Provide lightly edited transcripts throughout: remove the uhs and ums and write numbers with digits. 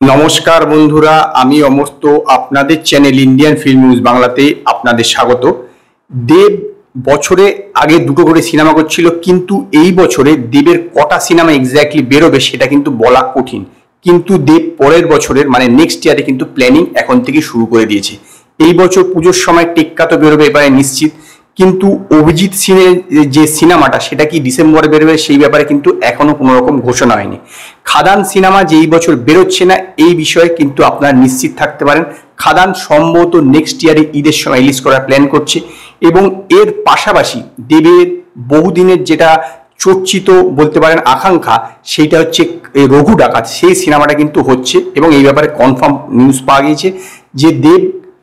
নমস্কার বন্ধুরা, আমি অমর্ত্য। আপনাদের চ্যানেল ইন্ডিয়ান ফিল্ম নিউজ বাংলাতে আপনাদের স্বাগত। দেব বছরে আগে দুটো করে সিনেমা করছিল, কিন্তু এই বছরে দেবের কটা সিনেমা এক্স্যাক্টলি বেরোবে সেটা কিন্তু বলা কঠিন। কিন্তু দেব পরের বছরের মানে নেক্সট ইয়ারে কিন্তু প্ল্যানিং এখন থেকে শুরু করে দিয়েছে। এই বছর পুজোর সময় টেক্কা তো বেরোবে এবারে নিশ্চিত, কিন্তু অভিজিৎ সিংয়ের যে সিনেমাটা সেটা কি ডিসেম্বরে বেরোবে সেই ব্যাপারে কিন্তু এখনো কোনো রকম ঘোষণা হয়নি। খাদান সিনেমা যে এই বছর বেরোচ্ছে না এই বিষয়ে কিন্তু আপনারা নিশ্চিত থাকতে পারেন। খাদান সম্ভবত নেক্সট ইয়ারে ঈদের সময় রিলিজ করার প্ল্যান করছে, এবং এর পাশাপাশি দেবের বহুদিনের যেটা চর্চিত বলতে পারেন আকাঙ্ক্ষা, সেইটা হচ্ছে রঘু ডাকাত, সেই সিনেমাটা কিন্তু হচ্ছে। এবং এই ব্যাপারে কনফার্ম নিউজ পাওয়া গিয়েছে যে দেব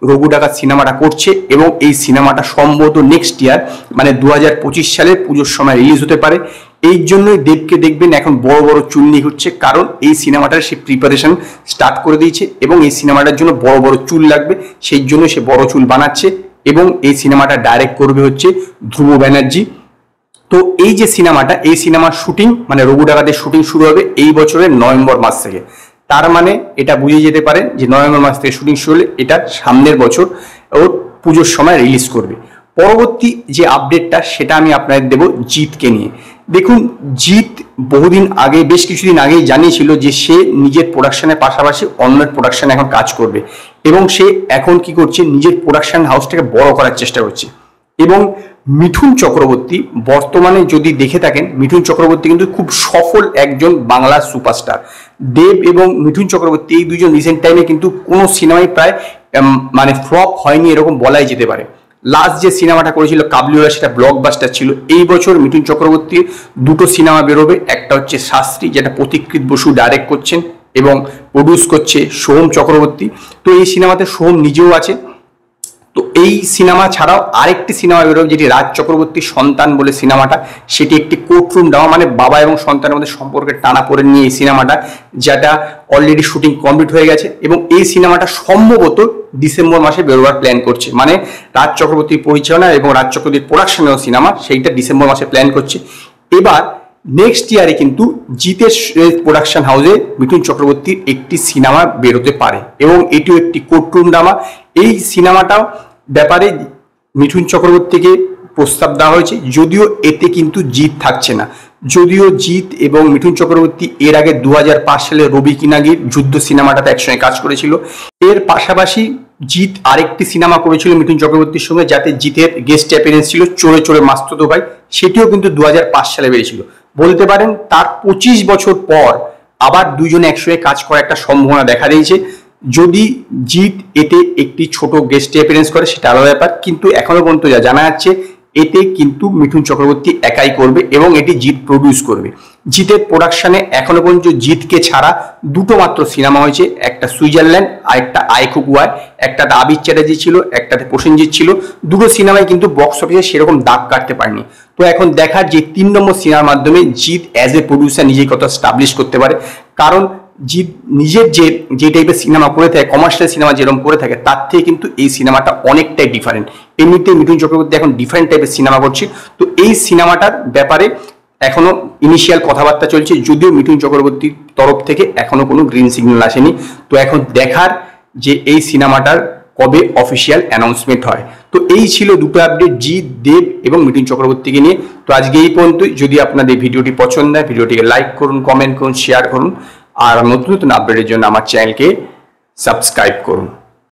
রঘু ডাকাত সিনেমাটা করছে, এবং এই সিনেমাটা সম্ভবত নেক্সট ইয়ার মানে 2025 সালের পুজোর সময় রিলিজ হতে পারে। এই জন্যই দেবকে দেখবেন এখন বড় বড় চুল নিয়ে ঘুরছে, কারণ এই সিনেমাটার সে প্রিপারেশন স্টার্ট করে দিয়েছে, এবং এই সিনেমাটার জন্য বড় বড় চুল লাগবে, সেই জন্য সে বড় চুল বানাচ্ছে। এবং এই সিনেমাটা ডাইরেক্ট করবে হচ্ছে ধ্রুব ব্যানার্জি। তো এই যে সিনেমাটা, এই সিনেমার শুটিং মানে রঘু ডাকাতের শুটিং শুরু হবে এই বছরের নভেম্বর মাস থেকে। তার মানে এটা বুঝে যেতে পারে যে নভেম্বর মাস থেকে শুটিং শুরু হলে এটা সামনের বছর ওর পুজোর সময় রিলিজ করবে। পরবর্তী যে আপডেটটা সেটা আমি আপনাদের দেব জিতকে নিয়ে। দেখুন, জিত বহুদিন আগে, বেশ কিছুদিন আগেই জানিয়েছিল যে সে নিজের প্রোডাকশনের পাশাপাশি অন্যের প্রোডাকশনে এখন কাজ করবে, এবং সে এখন কি করছে, নিজের প্রোডাকশন হাউসটাকে বড় করার চেষ্টা করছে। এবং মিঠুন চক্রবর্তী বর্তমানে যদি দেখে থাকেন, মিঠুন চক্রবর্তী কিন্তু খুব সফল একজন বাংলা সুপারস্টার। দেব এবং মিঠুন চক্রবর্তী এই দুজন রিসেন্ট টাইমে কিন্তু কোনো সিনেমায় প্রায় মানে ফ্লপ হয়নি এরকম বলাই যেতে পারে। লাস্ট যে সিনেমাটা করেছিল কাবলিওয়ালা, সেটা ব্লকবাস্টার ছিল। এই বছর মিঠুন চক্রবর্তীর দুটো সিনেমা বেরোবে, একটা হচ্ছে শাস্ত্রী, যেটা প্রতীকৃত বসু ডাইরেক্ট করছেন এবং প্রডিউস করছে সোহম চক্রবর্তী। তো এই সিনেমাতে সোহম নিজেও আছে। তো এই সিনেমা ছাড়াও আরেকটি সিনেমা বেরোবে, যেটি রাজ চক্রবর্তীর সন্তান বলে সিনেমাটা, সেটি একটি কোর্টরুম ড্রামা, মানে বাবা এবং সন্তানের মধ্যে সম্পর্কে টানাপোড়েন নিয়ে এই সিনেমাটা, যেটা অলরেডি শুটিং কমপ্লিট হয়ে গেছে। এবং এই সিনেমাটা সম্ভবত ডিসেম্বর মাসে বেরোবার প্ল্যান করছে, মানে রাজ চক্রবর্তীর পরিচালনা এবং রাজ চক্রবর্তীর প্রোডাকশনেও সিনেমা, সেইটা ডিসেম্বর মাসে প্ল্যান করছে। এবার নেক্সট ইয়ারে কিন্তু জিতের প্রোডাকশন হাউসে মিঠুন চক্রবর্তীর একটি সিনেমা বেরোতে পারে, এবং এটিও একটি কোর্টরুম ড্রামা। এই সিনেমাটাও ব্যাপারে মিঠুন চক্রবর্তীকে প্রস্তাব দেওয়া হয়েছে, যদিও এতে কিন্তু জিত থাকছে না। যদিও জিত এবং মিঠুন চক্রবর্তী এর আগে 2005 সালে রবি কিনাগির যুদ্ধ সিনেমাটাতে একসঙ্গে কাজ করেছিল। এর পাশাপাশি জিত আরেকটি সিনেমা করেছিল মিঠুন চক্রবর্তীর সঙ্গে, যাতে জিতের গেস্ট অ্যাপিয়ারেন্স ছিল চোরে চোরে মাস্তুতো ভাই, সেটিও কিন্তু 2005 সালে বেরিয়েছিল। বলতে পারেন তার 25 বছর পর আবার দুজনে একসঙ্গে কাজ করার একটা সম্ভাবনা দেখা দিয়েছে। যদি জিত এতে একটি ছোট গেস্ট অ্যাপিয়ারেন্স করে সেটা আলাদা ব্যাপার, কিন্তু এখনো পর্যন্ত যা জানা যাচ্ছে এতে কিন্তু মিঠুন চক্রবর্তী একাই করবে, এবং এটি জিত প্রডিউস করবে। জিতের প্রোডাকশনে এখনো পর্যন্ত জিতকে ছাড়া দুটো মাত্র সিনেমা হয়েছে, একটা সুইজারল্যান্ড আর একটা আইকুকুয়ায়। একটাতে আবির চ্যাটার্জি ছিল, একটাতে প্রসেনজিৎ ছিল। দুটো সিনেমায় কিন্তু বক্স অফিসে সেরকম দাগ কাটতে পারেনি। তো এখন দেখার যে 3 নম্বর সিনেমার মাধ্যমে জিত অ্যাজ এ প্রডিউসার নিজেই কত স্টাবলিশ করতে পারে। কারণ জিৎ নিজের যে টাইপের সিনেমা করে থাকে, কমার্শিয়াল সিনেমা যেরকম করে থাকে, তার থেকে কিন্তু এই সিনেমাটা অনেকটাই ডিফারেন্ট। এমনিতে মিঠুন চক্রবর্তী এখন ডিফারেন্ট টাইপের সিনেমা করছে। তো এই সিনেমাটার ব্যাপারে এখনো ইনিশিয়াল কথাবার্তা চলছে, যদিও মিঠুন চক্রবর্তীর তরফ থেকে এখনো কোনো গ্রিন সিগন্যাল আসেনি। তো এখন দেখার যে এই সিনেমাটার কবে অফিসিয়াল অ্যানাউন্সমেন্ট হয়। তো এই ছিল দুটো আপডেট জিৎ, দেব এবং মিঠুন চক্রবর্তীকে নিয়ে। তো আজকে এই পর্যন্তই। যদি আপনাদের ভিডিওটি পছন্দ হয়, ভিডিওটিকে লাইক করুন, কমেন্ট করুন, শেয়ার করুন, আর নতুন নতুন আপডেটের জন্য আমার চ্যানেলকে সাবস্ক্রাইব করুন।